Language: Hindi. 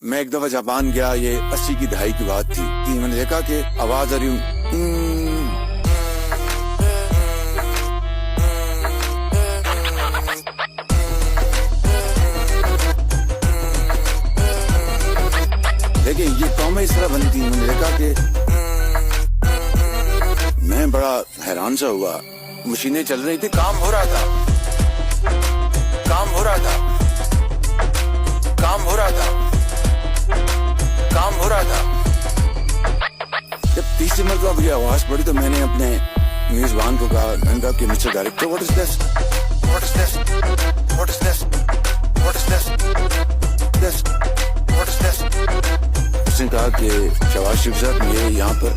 मैं एक दफा जापान गया, ये 80 की दहाई की बात थी कि मैंने देखा कि आवाज आ रही लेकिन ये कौमें इस तरह बनती। मैंने देखा कि मैं बड़ा हैरान सा हुआ। मशीनें चल रही थी, काम हो रहा था, काम हो रहा था, काम हो रहा था, काम हो रहा था। जब तीसरी मरतबा ये आवाज पड़ी तो मैंने अपने मेजबान को कहा, मैंने कहा कि mister director, what is this, what is this, what is this, what is this, this, what is this. उसने कहा कि शहबाज शरीफ साहब, ये यहाँ पर